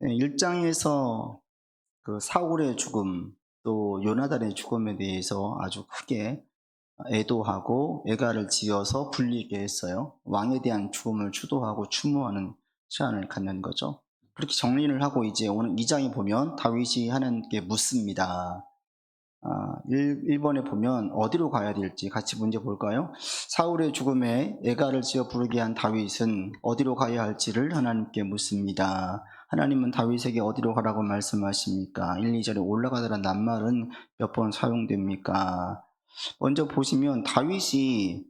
1장에서 그 사울의 죽음 또 요나단의 죽음에 대해서 아주 크게 애도하고 애가를 지어서 불리게 했어요. 왕에 대한 죽음을 추도하고 추모하는 시간을 갖는 거죠. 그렇게 정리를 하고 이제 오늘 2장에 보면 다윗이 하나님께 묻습니다. 1번에 보면 어디로 가야 될지 같이 문제 볼까요? 사울의 죽음에 애가를 지어 부르게 한 다윗은 어디로 가야 할지를 하나님께 묻습니다. 하나님은 다윗에게 어디로 가라고 말씀하십니까? 1, 2절에 올라가다라는 낱말은 몇 번 사용됩니까? 먼저 보시면 다윗이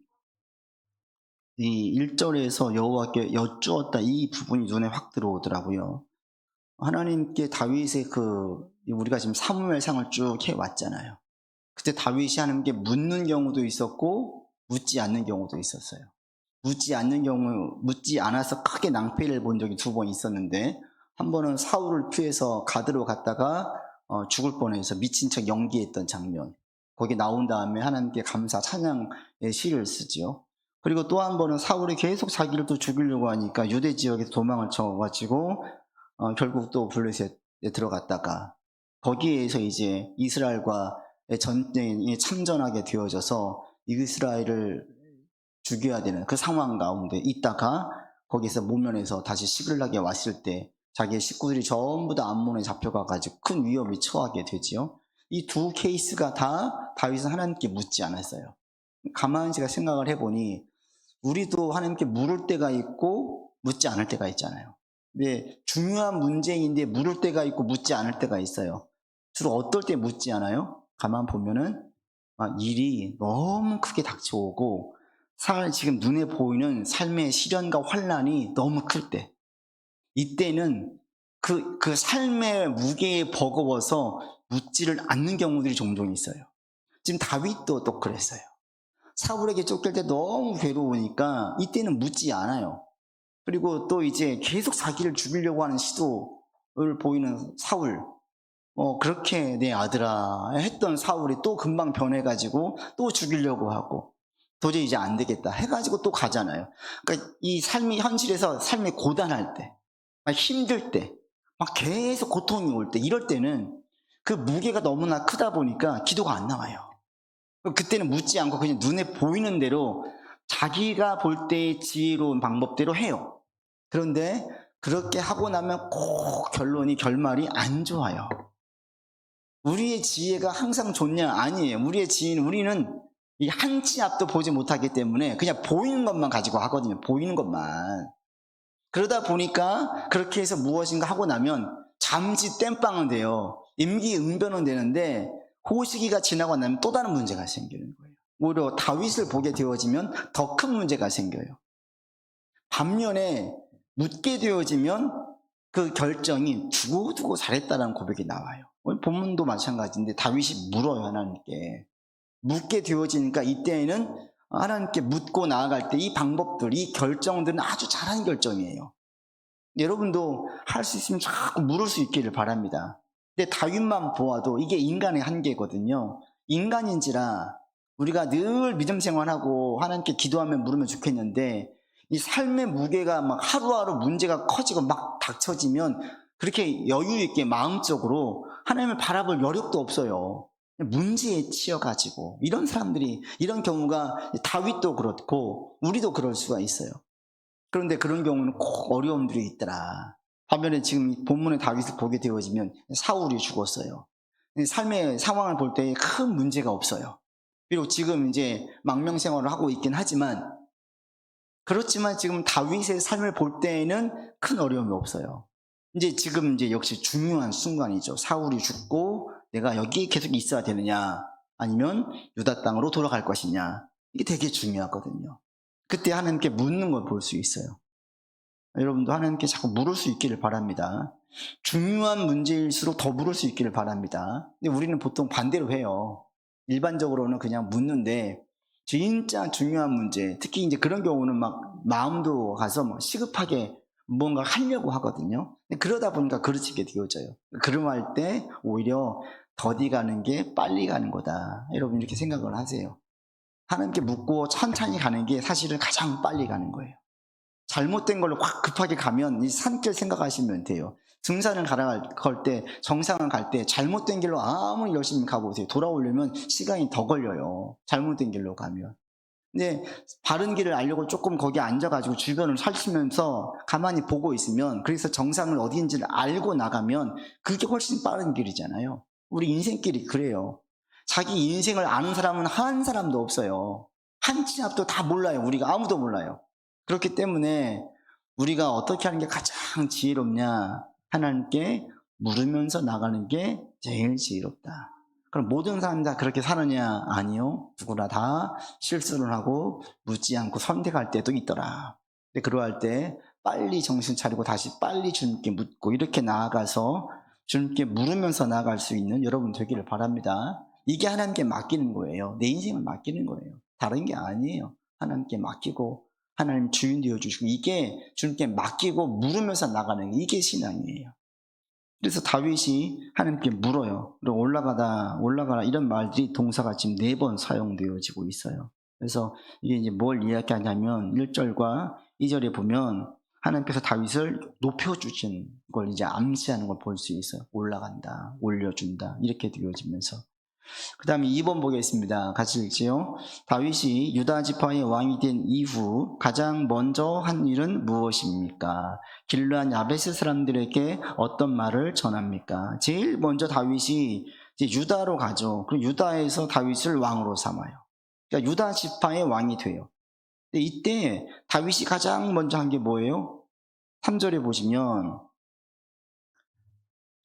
이 1절에서 여호와께 여쭈었다, 이 부분이 눈에 확 들어오더라고요. 하나님께 다윗의 우리가 지금 사무엘상을 쭉 해왔잖아요. 그때 다윗이 하나님께 묻는 경우도 있었고 묻지 않는 경우도 있었어요. 묻지 않아서 크게 낭패를 본 적이 2번 있었는데, 한 번은 사울을 피해서 가드로 갔다가 죽을 뻔해서 미친 척 연기했던 장면, 거기 나온 다음에 하나님께 감사 찬양의 시를 쓰죠. 그리고 또 한 번은 사울이 계속 자기를 또 죽이려고 하니까 유대 지역에서 도망을 쳐가지고 결국 또 블레셋에 들어갔다가 거기에서 이제 이스라엘과의 전쟁이 참전하게 되어져서 이스라엘을 죽여야 되는 그 상황 가운데 있다가 거기서 모면에서 다시 시글락에 왔을 때 자기의 식구들이 전부 다 암몬에 잡혀가가지고 큰 위험에 처하게 되지요. 이 두 케이스가 다 다윗은 하나님께 묻지 않았어요. 가만히 제가 생각을 해보니 우리도 하나님께 물을 때가 있고 묻지 않을 때가 있잖아요. 근데 중요한 문제인데 물을 때가 있고 묻지 않을 때가 있어요. 주로 어떨 때 묻지 않아요? 가만 보면은 일이 너무 크게 닥쳐오고 지금 눈에 보이는 삶의 시련과 환난이 너무 클 때, 이때는 그 삶의 무게에 버거워서 묻지를 않는 경우들이 종종 있어요. 지금 다윗도 또 그랬어요. 사울에게 쫓길 때 너무 괴로우니까 이때는 묻지 않아요. 그리고 또 이제 계속 자기를 죽이려고 하는 시도를 보이는 사울, 그렇게 내 아들아 했던 사울이 또 금방 변해가지고 또 죽이려고 하고 도저히 이제 안 되겠다 해가지고 또 가잖아요. 그러니까 이 삶이 현실에서 삶이 고단할 때, 막 힘들 때, 막 계속 고통이 올 때, 이럴 때는 그 무게가 너무나 크다 보니까 기도가 안 나와요. 그때는 묻지 않고 그냥 눈에 보이는 대로 자기가 볼 때의 지혜로운 방법대로 해요. 그런데 그렇게 하고 나면 꼭 결말이 안 좋아요. 우리의 지혜가 항상 좋냐? 아니에요. 우리는 이 한 치 앞도 보지 못하기 때문에 그냥 보이는 것만 가지고 하거든요. 보이는 것만. 그러다 보니까 그렇게 해서 무엇인가 하고 나면 잠시 땜빵은 돼요. 임기응변은 되는데 그 시기가 지나고 나면 또 다른 문제가 생기는 거예요. 오히려 다윗을 보게 되어지면 더 큰 문제가 생겨요. 반면에 묻게 되어지면 그 결정이 두고두고 잘했다는 고백이 나와요. 본문도 마찬가지인데 다윗이 물어요, 하나님께. 묻게 되어지니까 이때에는 하나님께 묻고 나아갈 때 이 방법들, 이 결정들은 아주 잘한 결정이에요. 여러분도 할 수 있으면 자꾸 물을 수 있기를 바랍니다. 근데 다윗만 보아도 이게 인간의 한계거든요. 인간인지라 우리가 늘 믿음 생활하고 하나님께 기도하면 물으면 좋겠는데, 이 삶의 무게가 막 하루하루 문제가 커지고 막 닥쳐지면 그렇게 여유 있게 마음적으로 하나님을 바라볼 여력도 없어요. 문제에 치여가지고 이런 사람들이, 이런 경우가 다윗도 그렇고 우리도 그럴 수가 있어요. 그런데 그런 경우는 꼭 어려움들이 있더라. 반면에 지금 본문의 다윗을 보게 되어지면 사울이 죽었어요. 삶의 상황을 볼 때 큰 문제가 없어요. 비록 지금 이제 망명 생활을 하고 있긴 하지만, 그렇지만 지금 다윗의 삶을 볼 때에는 큰 어려움이 없어요. 지금 역시 중요한 순간이죠. 사울이 죽고 내가 여기 계속 있어야 되느냐, 아니면 유다 땅으로 돌아갈 것이냐, 이게 되게 중요하거든요. 그때 하나님께 묻는 걸 볼 수 있어요. 여러분도 하나님께 자꾸 물을 수 있기를 바랍니다. 중요한 문제일수록 더 물을 수 있기를 바랍니다. 근데 우리는 보통 반대로 해요. 일반적으로는 그냥 묻는데 진짜 중요한 문제, 특히 이제 그런 경우는 막 마음도 가서 막 시급하게 뭔가 하려고 하거든요. 그러다 보니까 그르치게 되어져요. 그럼할 때 오히려 더디 가는 게 빨리 가는 거다. 여러분 이렇게 생각을 하세요. 하나님께 묻고 천천히 가는 게 사실은 가장 빨리 가는 거예요. 잘못된 걸로 확 급하게 가면 이 산길 생각하시면 돼요. 등산을 갈 때, 정상을 갈 때 잘못된 길로 아무리 열심히 가보세요. 돌아오려면 시간이 더 걸려요. 잘못된 길로 가면. 근데 바른 길을 알려고 조금 거기 앉아가지고 주변을 살피면서 가만히 보고 있으면, 그래서 정상을 어디인지를 알고 나가면 그게 훨씬 빠른 길이잖아요. 우리 인생길이 그래요. 자기 인생을 아는 사람은 한 사람도 없어요. 한 치 앞도 다 몰라요. 우리가 아무도 몰라요. 그렇기 때문에 우리가 어떻게 하는 게 가장 지혜롭냐, 하나님께 물으면서 나가는 게 제일 지혜롭다. 그럼 모든 사람 다 그렇게 사느냐? 아니요. 누구나 다 실수를 하고 묻지 않고 선택할 때도 있더라. 근데 그러할 때 빨리 정신 차리고 다시 빨리 주님께 묻고 이렇게 나아가서 주님께 물으면서 나아갈 수 있는 여러분 되기를 바랍니다. 이게 하나님께 맡기는 거예요. 내 인생을 맡기는 거예요. 다른 게 아니에요. 하나님께 맡기고 하나님 주인 되어주시고, 이게 주님께 맡기고 물으면서 나가는 게 이게 신앙이에요. 그래서 다윗이 하나님께 물어요. 그리고 올라가라 이런 말들이 동사가 지금 4번 사용되어지고 있어요. 그래서 이게 이제 뭘 이야기하냐면 1절과 2절에 보면 하나님께서 다윗을 높여주신 걸 이제 암시하는 걸 볼 수 있어요. 올라간다, 올려준다 이렇게 되어지면서. 그 다음에 2번 보겠습니다. 같이 읽지요. 다윗이 유다 지파의 왕이 된 이후 가장 먼저 한 일은 무엇입니까? 길르앗 야베스 사람들에게 어떤 말을 전합니까? 제일 먼저 다윗이 이제 유다로 가죠. 그리고 유다에서 다윗을 왕으로 삼아요. 그러니까 유다 지파의 왕이 돼요. 근데 이때 다윗이 가장 먼저 한 게 뭐예요? 3절에 보시면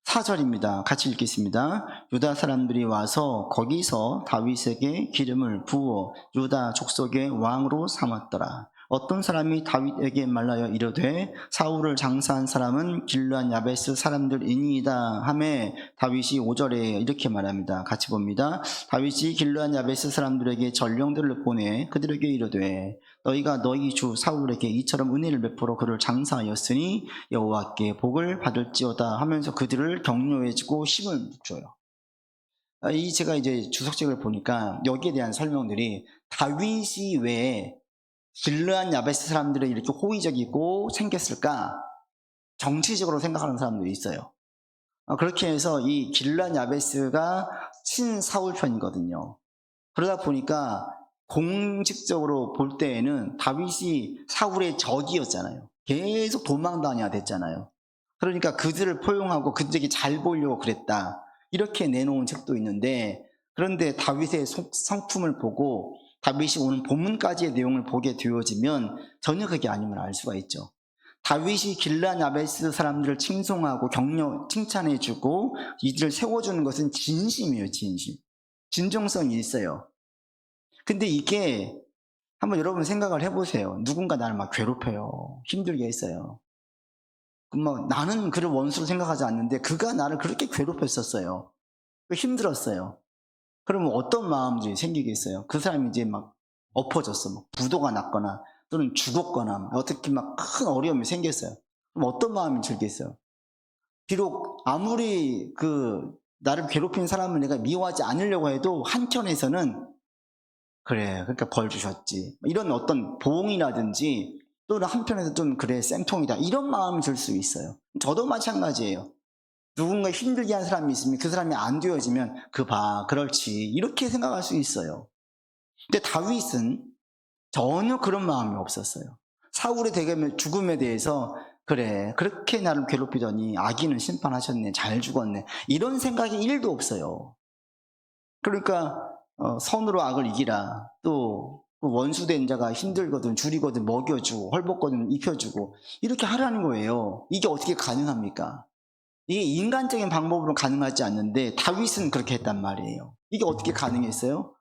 4절입니다. 같이 읽겠습니다. 유다 사람들이 와서 거기서 다윗에게 기름을 부어 유다 족속의 왕으로 삼았더라. 어떤 사람이 다윗에게 말하여 이르되 사울을 장사한 사람은 길르앗 야베스 사람들이니이다 하매 다윗이 5절에 이렇게 말합니다. 같이 봅니다. 다윗이 길르앗 야베스 사람들에게 전령들을 보내 그들에게 이르되 너희가 너희 주 사울에게 이처럼 은혜를 베풀어 그를 장사하였으니 여호와께 복을 받을지어다 하면서 그들을 격려해주고 힘을 줘요. 제가 이제 주석책을 보니까 여기에 대한 설명들이 다윗이 왜 길르앗 야베스 사람들이 이렇게 호의적이고 생겼을까? 정치적으로 생각하는 사람도 있어요. 그렇게 해서 이 길르앗 야베스가 친사울 편이거든요. 그러다 보니까 공식적으로 볼 때에는 다윗이 사울의 적이었잖아요. 계속 도망다녀야 됐잖아요. 그러니까 그들을 포용하고 그들에게 잘 보이려고 그랬다. 이렇게 내놓은 책도 있는데, 그런데 다윗의 성품을 보고 다윗이 오늘 본문까지의 내용을 보게 되어지면 전혀 그게 아님을 알 수가 있죠. 다윗이 길르앗 야베스 사람들을 칭송하고 칭찬해주고 이들을 세워주는 것은 진심이에요. 진심. 진정성이 있어요. 근데 이게 한번 여러분 생각을 해보세요. 누군가 나를 막 괴롭혀요. 힘들게 했어요. 그럼 나는 그를 원수로 생각하지 않는데 그가 나를 그렇게 괴롭혔었어요. 힘들었어요. 그러면 어떤 마음들이 생기겠어요? 그 사람이 이제 막 엎어졌어. 막 부도가 났거나 또는 죽었거나 어떻게 막 큰 어려움이 생겼어요. 그럼 어떤 마음이 들겠어요? 비록 아무리 나를 괴롭힌 사람을 내가 미워하지 않으려고 해도 한켠에서는 그래, 그러니까 벌 주셨지. 이런 어떤 보응이라든지 또는 한편에서 좀 그래, 쌤통이다. 이런 마음이 들 수 있어요. 저도 마찬가지예요. 누군가 힘들게 한 사람이 있으면 그 사람이 안 되어지면 그렇지. 이렇게 생각할 수 있어요. 근데 다윗은 전혀 그런 마음이 없었어요. 사울의 죽음에 대해서 그래, 그렇게 나를 괴롭히더니 악인은 심판하셨네. 잘 죽었네. 이런 생각이 1도 없어요. 그러니까 선으로 악을 이기라. 또 원수된 자가 힘들거든 줄이거든 먹여주고 헐벗거든 입혀주고 이렇게 하라는 거예요. 이게 어떻게 가능합니까? 이게 인간적인 방법으로 가능하지 않는데 다윗은 그렇게 했단 말이에요. 이게 어떻게 가능했어요?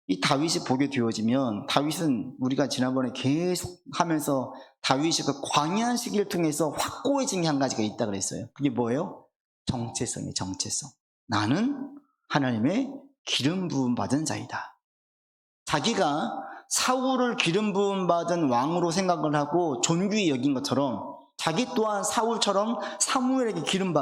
이 다윗이 보게 되어지면, 다윗은 우리가 지난번에 계속 하면서 다윗이 그 광야한 시기를 통해서 확고해진 게 한 가지가 있다 그랬어요. 그게 뭐예요? 정체성이에요. 정체성. 나는 하나님의 기름 부음 받은 자이다. 자기가 사울을 기름 부음 받은 왕으로 생각을 하고 존귀히 여긴 것처럼 자기 또한 사울처럼 사무엘에게 기름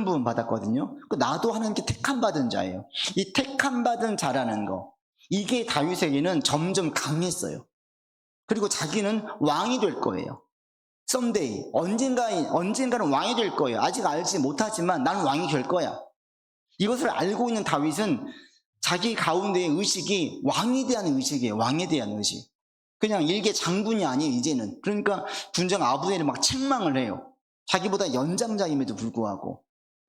부음 받았거든요. 나도 하나님께 택함 받은 자예요. 이 택함 받은 자라는 거, 이게 다윗에게는 점점 강했어요. 그리고 자기는 왕이 될 거예요. someday, 언젠가는 왕이 될 거예요. 아직 알지 못하지만 나는 왕이 될 거야. 이것을 알고 있는 다윗은 자기 가운데의 의식이 왕에 대한 의식이에요. 왕에 대한 의식. 그냥 일개 장군이 아니에요, 이제는. 그러니까 군장 아브넬을 막 책망을 해요. 자기보다 연장자임에도 불구하고.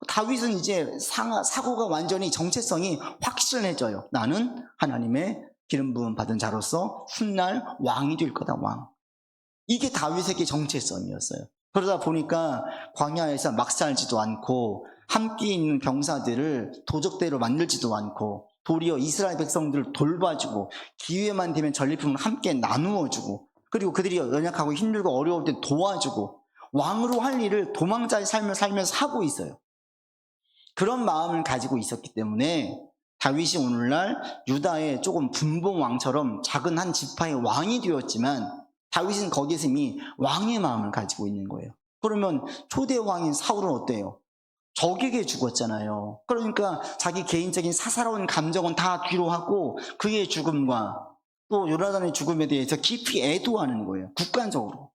다윗은 이제 사고가 완전히 정체성이 확실해져요. 나는 하나님의 기름 부음 받은 자로서 훗날 왕이 될 거다, 왕. 이게 다윗에게 정체성이었어요. 그러다 보니까 광야에서 막 살지도 않고 함께 있는 병사들을 도적대로 만들지도 않고 도리어 이스라엘 백성들을 돌봐주고 기회만 되면 전리품을 함께 나누어주고 그리고 그들이 연약하고 힘들고 어려울 때 도와주고 왕으로 할 일을 도망자의 삶을 살면서 하고 있어요. 그런 마음을 가지고 있었기 때문에 다윗이 오늘날 유다의 조금 분봉왕처럼 작은 한 지파의 왕이 되었지만 다윗은 거기에서 이미 왕의 마음을 가지고 있는 거예요. 그러면 초대 왕인 사울은 어때요? 적에게 죽었잖아요. 그러니까 자기 개인적인 사사로운 감정은 다 뒤로 하고 그의 죽음과 또 요나단의 죽음에 대해서 깊이 애도하는 거예요. 국간적으로.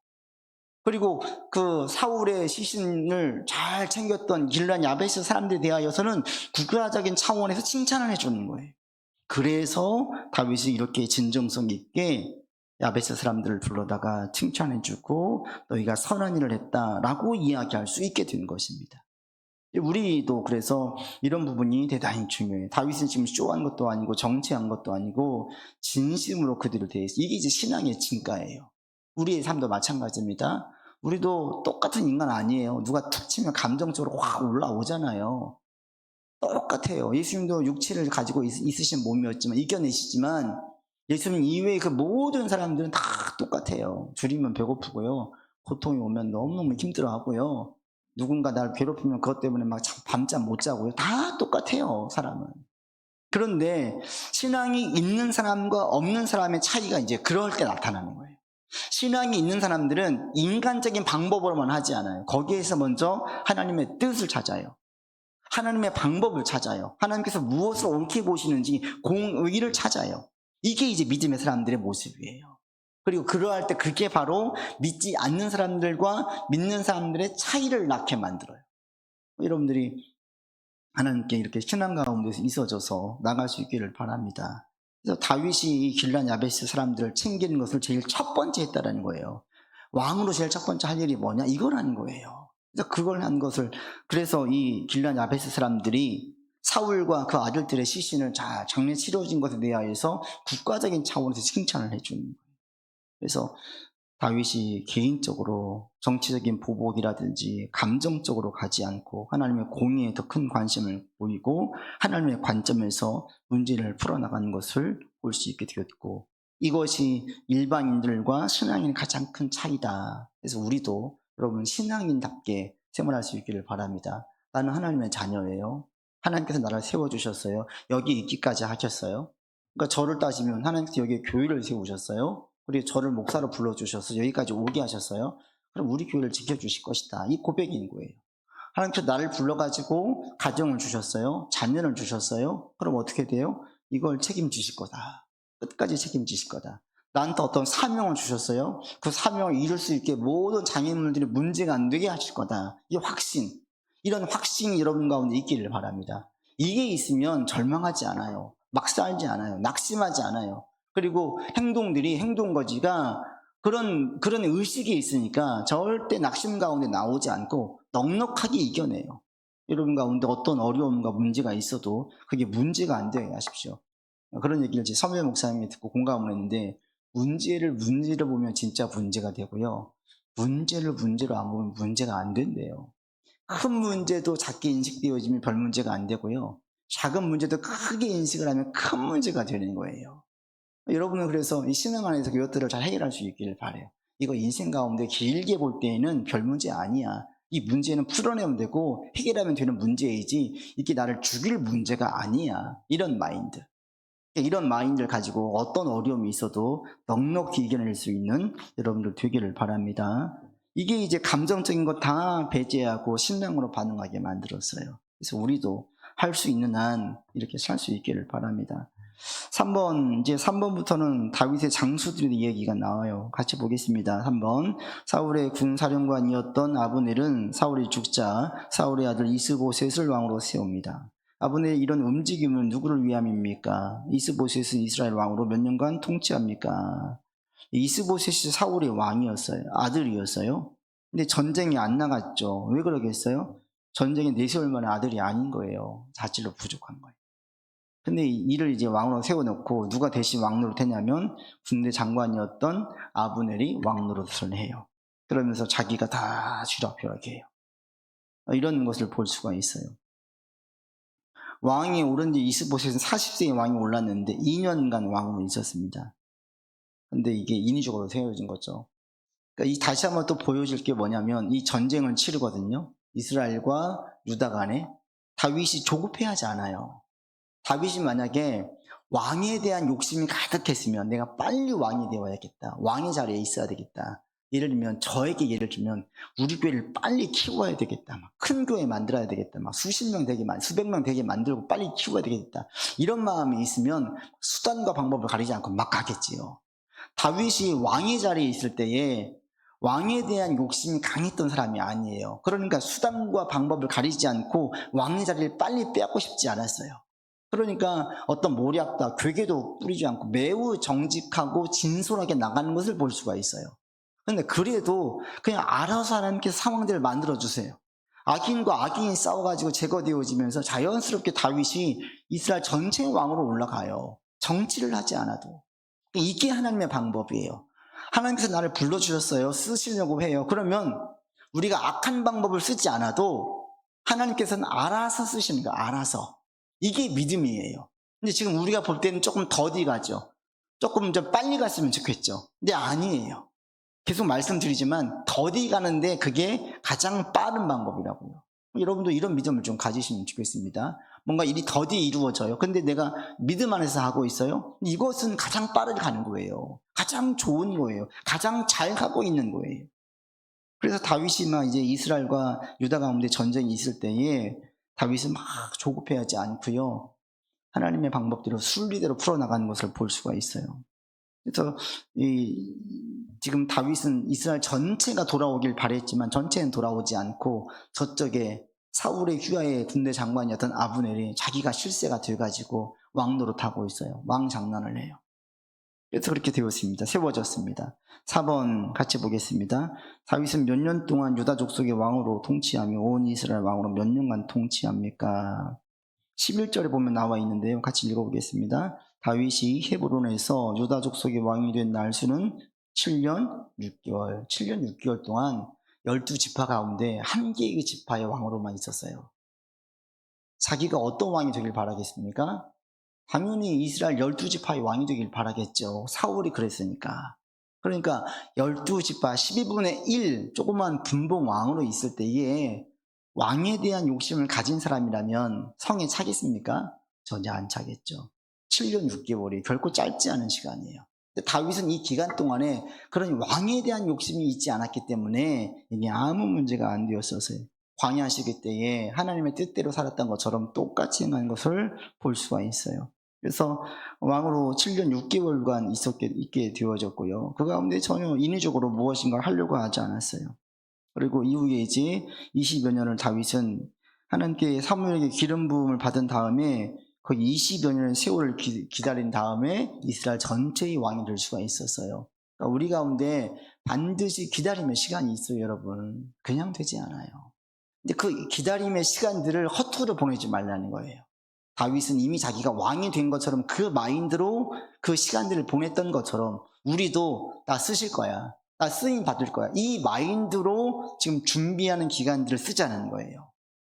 그리고 그 사울의 시신을 잘 챙겼던 길란 야베스 사람들에 대하여서는 국가적인 차원에서 칭찬을 해주는 거예요. 그래서 다윗이 이렇게 진정성 있게 야베스 사람들을 불러다가 칭찬해주고 너희가 선한 일을 했다라고 이야기할 수 있게 된 것입니다. 우리도 그래서 이런 부분이 대단히 중요해요. 다윗은 지금 쇼한 것도 아니고 정치한 것도 아니고 진심으로 그들을 대해서 이게 이제 신앙의 진가예요. 우리의 삶도 마찬가지입니다. 우리도 똑같은 인간 아니에요. 누가 툭 치면 감정적으로 확 올라오잖아요. 똑같아요. 예수님도 육체를 가지고 있으신 몸이었지만 이겨내시지만 예수님 이외의 그 모든 사람들은 다 똑같아요. 줄이면 배고프고요. 고통이 오면 너무너무 힘들어하고요. 누군가 나를 괴롭히면 그것 때문에 막 밤잠 못 자고요. 다 똑같아요, 사람은. 그런데 신앙이 있는 사람과 없는 사람의 차이가 이제 그럴 때 나타나는 거예요. 신앙이 있는 사람들은 인간적인 방법으로만 하지 않아요. 거기에서 먼저 하나님의 뜻을 찾아요. 하나님의 방법을 찾아요. 하나님께서 무엇을 옳게 보시는지 공의를 찾아요. 이게 이제 믿음의 사람들의 모습이에요. 그리고 그러할 때 그게 바로 믿지 않는 사람들과 믿는 사람들의 차이를 낳게 만들어요. 여러분들이 하나님께 이렇게 신앙 가운데서 있어져서 나갈 수 있기를 바랍니다. 그래서 다윗이 길란 야베스 사람들을 챙기는 것을 제일 첫 번째 했다는 거예요. 왕으로 제일 첫 번째 할 일이 뭐냐? 이거라는 거예요. 그래서 그걸 한 것을, 그래서 이 길란 야베스 사람들이 사울과 그 아들들의 시신을 잘 장례 치러진 것에 대하여서 국가적인 차원에서 칭찬을 해주는 거예요. 그래서 다윗이 개인적으로 정치적인 보복이라든지 감정적으로 가지 않고 하나님의 공의에 더 큰 관심을 보이고 하나님의 관점에서 문제를 풀어나가는 것을 볼 수 있게 되었고 이것이 일반인들과 신앙인의 가장 큰 차이다. 그래서 우리도 여러분 신앙인답게 생활할 수 있기를 바랍니다. 나는 하나님의 자녀예요. 하나님께서 나를 세워주셨어요. 여기 있기까지 하셨어요. 그러니까 저를 따지면 하나님께서 여기에 교회를 세우셨어요. 그리고 저를 목사로 불러주셔서 여기까지 오게 하셨어요. 그럼 우리 교회를 지켜주실 것이다. 이 고백인 거예요. 하나님께서 나를 불러가지고 가정을 주셨어요. 자녀를 주셨어요. 그럼 어떻게 돼요? 이걸 책임지실 거다. 끝까지 책임지실 거다. 나한테 어떤 사명을 주셨어요. 그 사명을 이룰 수 있게 모든 장애물들이 문제가 안 되게 하실 거다. 이 확신. 이런 확신이 여러분 가운데 있기를 바랍니다. 이게 있으면 절망하지 않아요. 막 살지 않아요. 낙심하지 않아요. 그리고 행동거지가 그런 의식이 있으니까 절대 낙심 가운데 나오지 않고 넉넉하게 이겨내요. 여러분 가운데 어떤 어려움과 문제가 있어도 그게 문제가 안 되게 하십시오. 그런 얘기를 제 서면 목사님이 듣고 공감을 했는데 문제를 보면 진짜 문제가 되고요. 문제로 안 보면 문제가 안 된대요. 큰 문제도 작게 인식되어지면 별 문제가 안 되고요. 작은 문제도 크게 인식을 하면 큰 문제가 되는 거예요. 여러분은 그래서 이 신앙 안에서 이것들을 잘 해결할 수 있기를 바라요. 이거 인생 가운데 길게 볼 때에는 별 문제 아니야. 이 문제는 풀어내면 되고 해결하면 되는 문제이지 이게 나를 죽일 문제가 아니야. 이런 마인드. 이런 마인드를 가지고 어떤 어려움이 있어도 넉넉히 이겨낼 수 있는 여러분들 되기를 바랍니다. 이게 이제 감정적인 거 다 배제하고 신앙으로 반응하게 만들었어요. 그래서 우리도 할 수 있는 한 이렇게 살 수 있기를 바랍니다. 이제 3번부터는 다윗의 장수들의 이야기가 나와요. 같이 보겠습니다. 3번. 사울의 군사령관이었던 아브넬은 사울이 죽자 사울의 아들 이스보셋을 왕으로 세웁니다. 아브넬의 이런 움직임은 누구를 위함입니까? 이스보셋은 이스라엘 왕으로 몇 년간 통치합니까? 이스보셋이 사울의 왕이었어요. 아들이었어요. 근데 전쟁이 안 나갔죠. 왜 그러겠어요? 전쟁에 내세울 만한 아들이 아닌 거예요. 자질로 부족한 거예요. 근데 이를 이제 왕으로 세워놓고 누가 대신 왕노릇 했냐면 군대 장관이었던 아브넬이 왕노릇을 해요. 그러면서 자기가 다 쥐락펴락 해요. 이런 것을 볼 수가 있어요. 왕이 오른 지 이스보셋은 40세에 왕이 올랐는데 2년간 왕으로 있었습니다. 근데 이게 인위적으로 세워진 거죠. 그러니까 다시 한번 또 보여질 게 뭐냐면 이 전쟁을 치르거든요. 이스라엘과 유다 간에 다윗이 조급해하지 않아요. 다윗이 만약에 왕에 대한 욕심이 가득했으면 내가 빨리 왕이 되어야겠다. 왕의 자리에 있어야 되겠다. 예를 들면 저에게 예를 들면 우리 교회를 빨리 키워야 되겠다. 막 큰 교회 만들어야 되겠다. 막 수십 명 되게 수백 명 되게 만들고 빨리 키워야 되겠다. 이런 마음이 있으면 수단과 방법을 가리지 않고 막 가겠지요. 다윗이 왕의 자리에 있을 때에 왕에 대한 욕심이 강했던 사람이 아니에요. 그러니까 수단과 방법을 가리지 않고 왕의 자리를 빨리 빼앗고 싶지 않았어요. 그러니까 어떤 모략다, 괴계도 뿌리지 않고 매우 정직하고 진솔하게 나가는 것을 볼 수가 있어요. 그런데 그래도 그냥 알아서 하나님께서 상황들을 만들어주세요. 악인과 악인이 싸워가지고 제거되어지면서 자연스럽게 다윗이 이스라엘 전체의 왕으로 올라가요. 정치를 하지 않아도. 이게 하나님의 방법이에요. 하나님께서 나를 불러주셨어요. 쓰시려고 해요. 그러면 우리가 악한 방법을 쓰지 않아도 하나님께서는 알아서 쓰시는 거예요. 알아서. 이게 믿음이에요. 근데 지금 우리가 볼 때는 조금 더디 가죠. 조금 좀 빨리 갔으면 좋겠죠. 근데 아니에요. 계속 말씀드리지만 더디 가는데 그게 가장 빠른 방법이라고요. 여러분도 이런 믿음을 좀 가지시면 좋겠습니다. 뭔가 일이 더디 이루어져요. 근데 내가 믿음 안에서 하고 있어요. 이것은 가장 빠르게 가는 거예요. 가장 좋은 거예요. 가장 잘 가고 있는 거예요. 그래서 다윗이 막 이제 이스라엘과 유다 가운데 전쟁이 있을 때에 다윗은 막 조급해하지 않고요. 하나님의 방법대로 순리대로 풀어나가는 것을 볼 수가 있어요. 그래서 지금 다윗은 이스라엘 전체가 돌아오길 바랬지만 전체는 돌아오지 않고 저쪽에 사울의 휘하의 군대 장관이었던 아브넬이 자기가 실세가 돼가지고 왕 노릇하고 있어요. 왕 장난을 해요. 그래서 그렇게 되었습니다. 세워졌습니다. 4번 같이 보겠습니다. 다윗은 몇 년 동안 유다 족속의 왕으로 통치하며 온 이스라엘 왕으로 몇 년간 통치합니까? 11절에 보면 나와 있는데요. 같이 읽어보겠습니다. 다윗이 헤브론에서 유다 족속의 왕이 된 날수는 7년 6개월. 7년 6개월 동안 12지파 가운데 한 개의 지파의 왕으로만 있었어요. 자기가 어떤 왕이 되길 바라겠습니까? 당연히 이스라엘 12지파의 왕이 되길 바라겠죠. 사울이 그랬으니까. 그러니까 12지파 12분의 1 조그만 분봉 왕으로 있을 때에 왕에 대한 욕심을 가진 사람이라면 성에 차겠습니까? 전혀 안 차겠죠. 7년 6개월이 결코 짧지 않은 시간이에요. 근데 다윗은 이 기간 동안에 그런 왕에 대한 욕심이 있지 않았기 때문에 이게 아무 문제가 안 되었어요. 광야 시기 때에 하나님의 뜻대로 살았던 것처럼 똑같이 행한 것을 볼 수가 있어요. 그래서 왕으로 7년 6개월간 있게 되어졌고요. 그 가운데 전혀 인위적으로 무엇인가 하려고 하지 않았어요. 그리고 이후에 이제 20여 년을 다윗은 하나님께 사무엘에게 기름 부음을 받은 다음에 거의 20여 년의 세월을 기다린 다음에 이스라엘 전체의 왕이 될 수가 있었어요. 그러니까 우리 가운데 반드시 기다림의 시간이 있어요, 여러분. 그냥 되지 않아요. 근데 그 기다림의 시간들을 허투루 보내지 말라는 거예요. 다윗은 이미 자기가 왕이 된 것처럼 그 마인드로 그 시간들을 보냈던 것처럼 우리도 나 쓰실 거야. 나 쓰임 받을 거야. 이 마인드로 지금 준비하는 기간들을 쓰자는 거예요.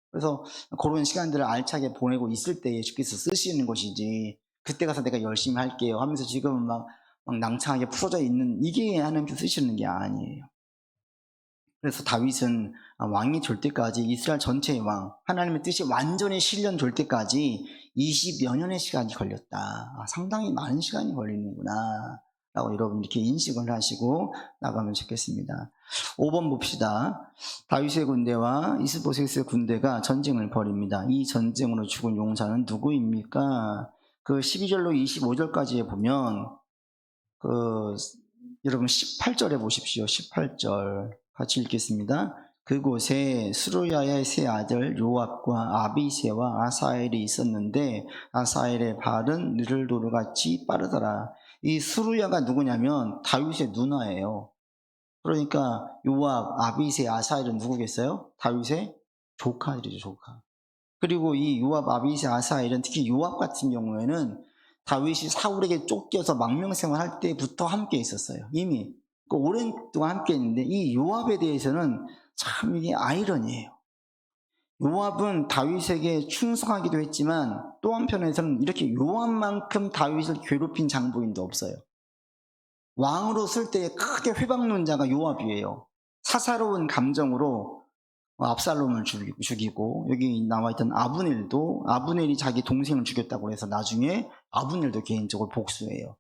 그래서 그런 시간들을 알차게 보내고 있을 때에 주께서 쓰시는 것이지 그때 가서 내가 열심히 할게요 하면서 지금은 막 낭창하게 풀어져 있는 이게 하나님께서 쓰시는 게 아니에요. 그래서 다윗은 왕이 될 때까지 이스라엘 전체의 왕, 하나님의 뜻이 완전히 실현될 때까지 20여 년의 시간이 걸렸다. 상당히 많은 시간이 걸리는구나 라고 여러분 이렇게 인식을 하시고 나가면 좋겠습니다. 5번 봅시다. 다윗의 군대와 이스보셋의 군대가 전쟁을 벌입니다. 이 전쟁으로 죽은 용사는 누구입니까? 그 12절로 25절까지에 보면 그 여러분 18절에 보십시오. 18절 같이 읽겠습니다. 그곳에 스루야의 세 아들 요압과 아비새와 아사엘이 있었는데 아사엘의 발은 느를도르같이 빠르더라. 이 스루야가 누구냐면 다윗의 누나예요. 그러니까 요압, 아비새, 아사엘은 누구겠어요? 다윗의 조카들이죠, 조카. 그리고 이 요압, 아비새, 아사엘은 특히 요압 같은 경우에는 다윗이 사울에게 쫓겨서 망명생활할 때부터 함께 있었어요. 이미 그 오랜 동안 함께 있는데 이 요압에 대해서는 참 이게 아이러니예요. 요압은 다윗에게 충성하기도 했지만 또 한편에서는 이렇게 요압만큼 다윗을 괴롭힌 장본인도 없어요. 왕으로 쓸 때 크게 회방놓은 자가 요압이에요. 사사로운 감정으로 압살롬을 죽이고 여기 나와있던 아브넬이 자기 동생을 죽였다고 해서 나중에 아브넬도 개인적으로 복수해요.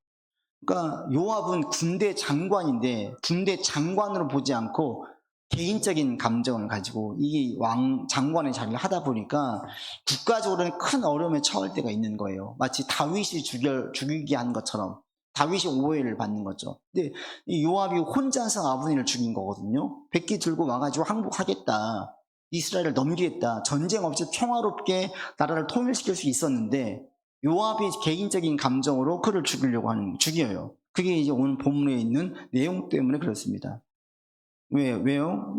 그러니까 요압은 군대 장관인데 군대 장관으로 보지 않고 개인적인 감정을 가지고 이게 장관의 자리를 하다 보니까 국가적으로는 큰 어려움에 처할 때가 있는 거예요. 마치 다윗이 죽이게 한 것처럼 다윗이 오해를 받는 거죠. 근데 이 요압이 혼자서 아브넬을 죽인 거거든요. 백기 들고 와가지고 항복하겠다, 이스라엘을 넘기겠다, 전쟁 없이 평화롭게 나라를 통일시킬 수 있었는데 요압이 개인적인 감정으로 그를 죽여요. 그게 이제 오늘 본문에 있는 내용 때문에 그렇습니다. 왜요?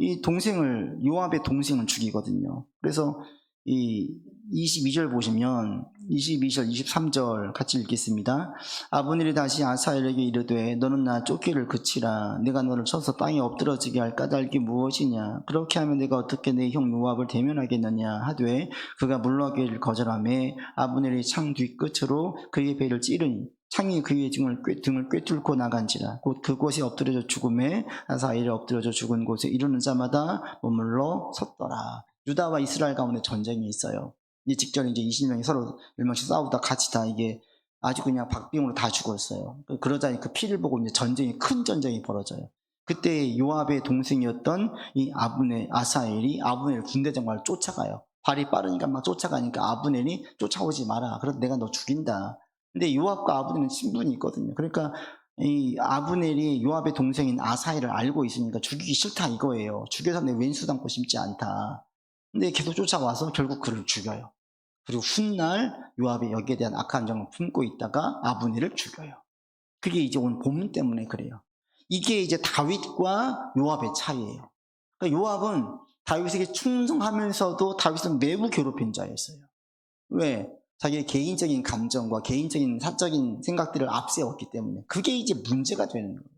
요압의 동생을 죽이거든요. 그래서 이 22절 보시면 22절, 23절 같이 읽겠습니다. 아브넬이 다시 아사엘에게 이르되 너는 나 쫓기를 그치라. 내가 너를 쳐서 땅에 엎드러지게 할 까닭이 무엇이냐? 그렇게 하면 내가 어떻게 내 형 요압을 대면하겠느냐 하되 그가 물러가기를 거절하매 아브넬이 창 뒤끝으로 그의 배를 찌르니 창이 그의 등을 꿰뚫고 나간지라. 곧 그곳에 엎드려져 죽음에 아사엘이 엎드려져 죽은 곳에 이르는 자마다 머물러 섰더라. 유다와 이스라엘 가운데 전쟁이 있어요. 이 직전에 이제 20명이 서로 멸망시 싸우다 같이 다 이게 아주 그냥 박빙으로 다 죽었어요. 그러자 그 피를 보고 이제 큰 전쟁이 벌어져요. 그때 요압의 동생이었던 이 아사엘이 아브넬 군대 장관을 쫓아가요. 발이 빠르니까 막 쫓아가니까 아브넬이 쫓아오지 마라. 그래서 내가 너 죽인다. 근데 요압과 아브넬은 친분이 있거든요. 그러니까 이 아브넬이 요압의 동생인 아사엘을 알고 있으니까 죽이기 싫다 이거예요. 죽여서 내 왼수 담고 싶지 않다. 근데 계속 쫓아와서 결국 그를 죽여요. 그리고 훗날 요압이 여기에 대한 악한 정을 품고 있다가 아브넬을 죽여요. 그게 이제 오늘 본문 때문에 그래요. 이게 이제 다윗과 요압의 차이예요. 그러니까 요압은 다윗에게 충성하면서도 다윗은 매우 괴롭힌 자였어요. 왜? 자기의 개인적인 감정과 개인적인 사적인 생각들을 앞세웠기 때문에 그게 이제 문제가 되는 거예요.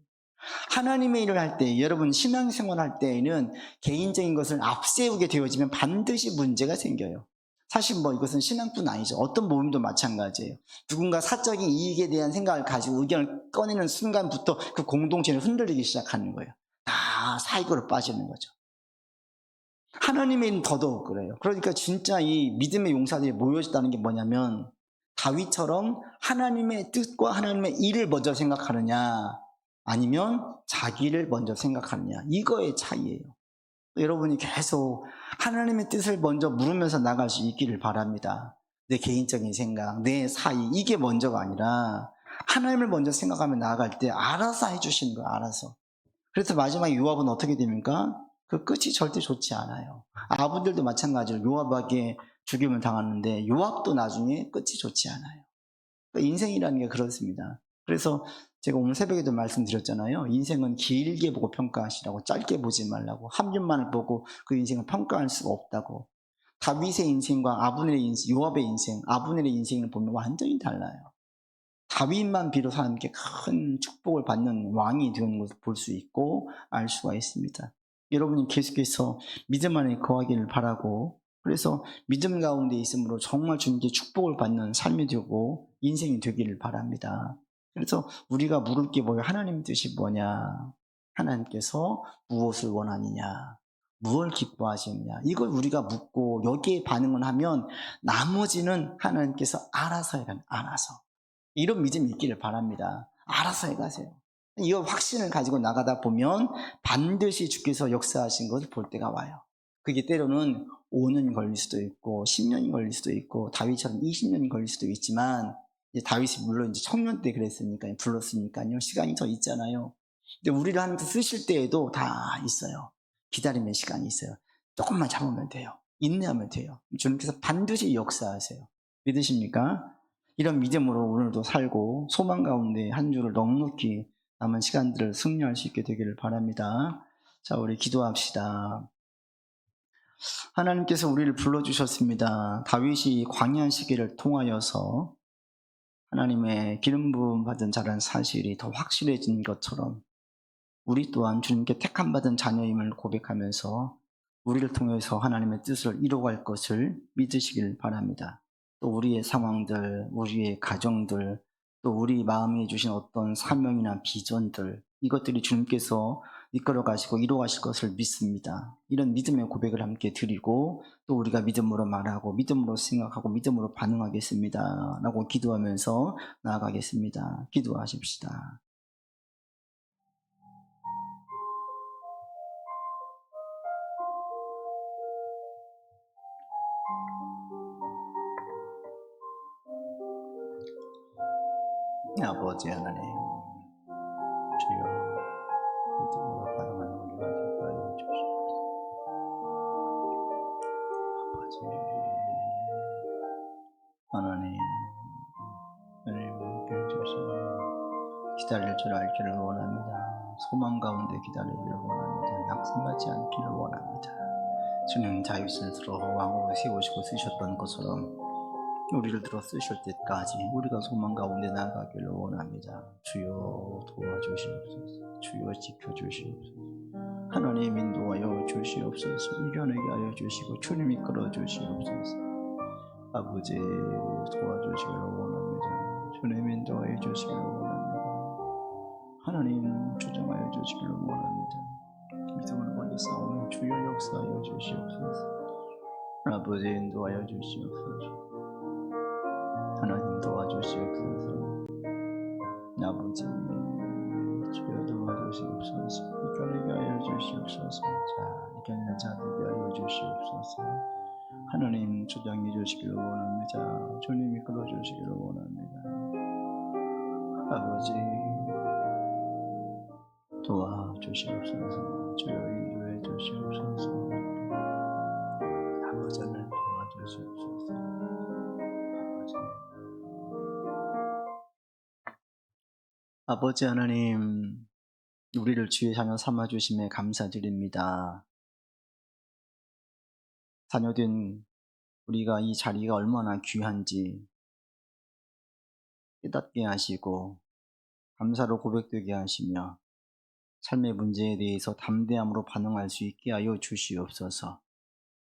하나님의 일을 할 때, 여러분 신앙생활 할 때에는 개인적인 것을 앞세우게 되어지면 반드시 문제가 생겨요. 사실 뭐 이것은 신앙뿐 아니죠. 어떤 모임도 마찬가지예요. 누군가 사적인 이익에 대한 생각을 가지고 의견을 꺼내는 순간부터 그 공동체를 흔들리기 시작하는 거예요. 다 사익으로 빠지는 거죠. 하나님의 일은 더더욱 그래요. 그러니까 진짜 이 믿음의 용사들이 모여졌다는 게 뭐냐면 다윗처럼 하나님의 뜻과 하나님의 일을 먼저 생각하느냐 아니면 자기를 먼저 생각하느냐, 이거의 차이예요. 여러분이 계속 하나님의 뜻을 먼저 물으면서 나갈 수 있기를 바랍니다. 내 개인적인 생각, 내 사이, 이게 먼저가 아니라 하나님을 먼저 생각하며 나아갈 때 알아서 해주시는 거예요. 알아서. 그래서 마지막에 요압은 어떻게 됩니까? 그 끝이 절대 좋지 않아요. 아브들도 마찬가지로 요압에게 죽임을 당하는데 요압도 나중에 끝이 좋지 않아요. 그러니까 인생이라는 게 그렇습니다. 그래서 제가 오늘 새벽에도 말씀드렸잖아요. 인생은 길게 보고 평가하시라고, 짧게 보지 말라고. 한 면만을 보고 그 인생을 평가할 수가 없다고. 다윗의 인생과 요압의 인생, 아브넬의 인생을 보면 완전히 달라요. 다윗만 비로소 하나님께 큰 축복을 받는 왕이 되는 것을 볼 수 있고 알 수가 있습니다. 여러분이 계속해서 믿음 안에 거하기를 바라고, 그래서 믿음 가운데 있으므로 정말 주님께 축복을 받는 삶이 되고 인생이 되기를 바랍니다. 그래서 우리가 물을 게 뭐예요? 하나님 뜻이 뭐냐? 하나님께서 무엇을 원하느냐? 무엇을 기뻐하시느냐? 이걸 우리가 묻고 여기에 반응을 하면 나머지는 하나님께서 알아서 해가는, 알아서. 이런 믿음이 있기를 바랍니다. 알아서 해가세요. 이 확신을 가지고 나가다 보면 반드시 주께서 역사하신 것을 볼 때가 와요. 그게 때로는 5년이 걸릴 수도 있고 10년이 걸릴 수도 있고 다윗처럼 20년이 걸릴 수도 있지만 이제 다윗이 물론 이제 청년 때 그랬으니까 불렀으니까요. 시간이 더 있잖아요. 근데 우리를 하나님께 쓰실 때에도 다 있어요. 기다림의 시간이 있어요. 조금만 참으면 돼요. 인내하면 돼요. 주님께서 반드시 역사하세요. 믿으십니까? 이런 믿음으로 오늘도 살고 소망 가운데 한 주를 넉넉히 남은 시간들을 승리할 수 있게 되기를 바랍니다. 자, 우리 기도합시다. 하나님께서 우리를 불러주셨습니다. 다윗이 광야 시기를 통하여서 하나님의 기름 부음 받은 자라는 사실이 더 확실해진 것처럼 우리 또한 주님께 택함 받은 자녀임을 고백하면서 우리를 통해서 하나님의 뜻을 이루어갈 것을 믿으시길 바랍니다. 또 우리의 상황들, 우리의 가정들, 또 우리 마음에 주신 어떤 사명이나 비전들, 이것들이 주님께서 이끌어 가시고 이루어 가실 것을 믿습니다. 이런 믿음의 고백을 함께 드리고 또 우리가 믿음으로 말하고 믿음으로 생각하고 믿음으로 반응하겠습니다 라고 기도하면서 나아가겠습니다. 기도하십시다. 아버지 하나님, 주여 믿음으로 반응하는 우리가 되게 하여 주시옵소서. 아버지 하나님, 하나님 주시고 기다릴 줄 알기를 원합니다. 소망 가운데 기다리기를 원합니다. 낙심하지 않기를 원합니다. 주님 다윗을 들어 왕으로 세우시고 쓰셨던 것처럼 우리를 들어 쓰실 때까지 우리가 소망 가운데 나아가기를 원합니다. 주여 도와주시옵소서. 주여 지켜주시옵소서. 하나님 인도하여 주시옵소서. 이겨내게 하여 주시고 주님 이끌어 주시옵소서. 아버지 도와주시기를 원합니다. 주님 인도하여 주시기를 원합니다. 하나님 주장하여 주시기를 원합니다. 믿음을 걸리 싸우는 주여 역사하여 주시옵소서. 아버지 인도하여 주시옵소서. 하나님 도와주시옵소서. 아버지 주여 도와주시옵소서. 이겨내게 하여 주시옵소서. 자, 이겨내는 자들에게 하여 주시옵소서. 하나님 주장해 주시기를 원합니다. 주님 이끌어 주시기를 원합니다. 아버지 도와주시옵소서. 주여 인도해 주시옵소서. 아버지 하나님 도와주시옵소서. 아버지 하나님, 우리를 주의 자녀 삼아주심에 감사드립니다. 자녀된 우리가 이 자리가 얼마나 귀한지 깨닫게 하시고 감사로 고백되게 하시며 삶의 문제에 대해서 담대함으로 반응할 수 있게 하여 주시옵소서.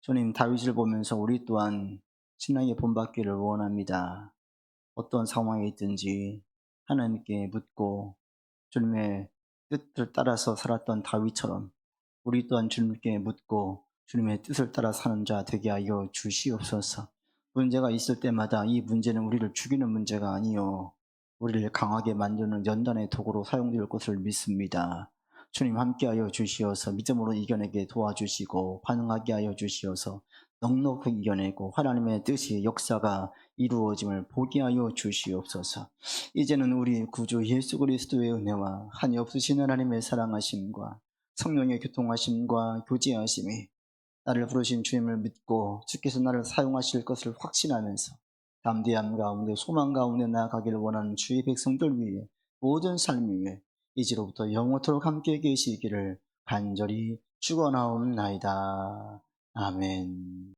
주님, 다윗을 보면서 우리 또한 신앙의 본받기를 원합니다. 어떤 상황에 있든지 하나님께 묻고 주님의 뜻을 따라서 살았던 다윗처럼 우리 또한 주님께 묻고 주님의 뜻을 따라 사는 자 되게 하여 주시옵소서. 문제가 있을 때마다 이 문제는 우리를 죽이는 문제가 아니요 우리를 강하게 만드는 연단의 도구로 사용될 것을 믿습니다. 주님 함께하여 주시어서 믿음으로 이겨내게 도와주시고 반응하게 하여 주시어서 넉넉히 이겨내고 하나님의 뜻이 역사가 이루어짐을 보게 하여 주시옵소서. 이제는 우리 구주 예수 그리스도의 은혜와 한이 없으신 하나님의 사랑하심과 성령의 교통하심과 교제하심이 나를 부르신 주님을 믿고 주께서 나를 사용하실 것을 확신하면서 담대함 가운데 소망 가운데 나아가기를 원하는 주의 백성들 위해 모든 삶 위에 이제로부터 영원토록 함께 계시기를 간절히 축원하옵나이다. 아멘.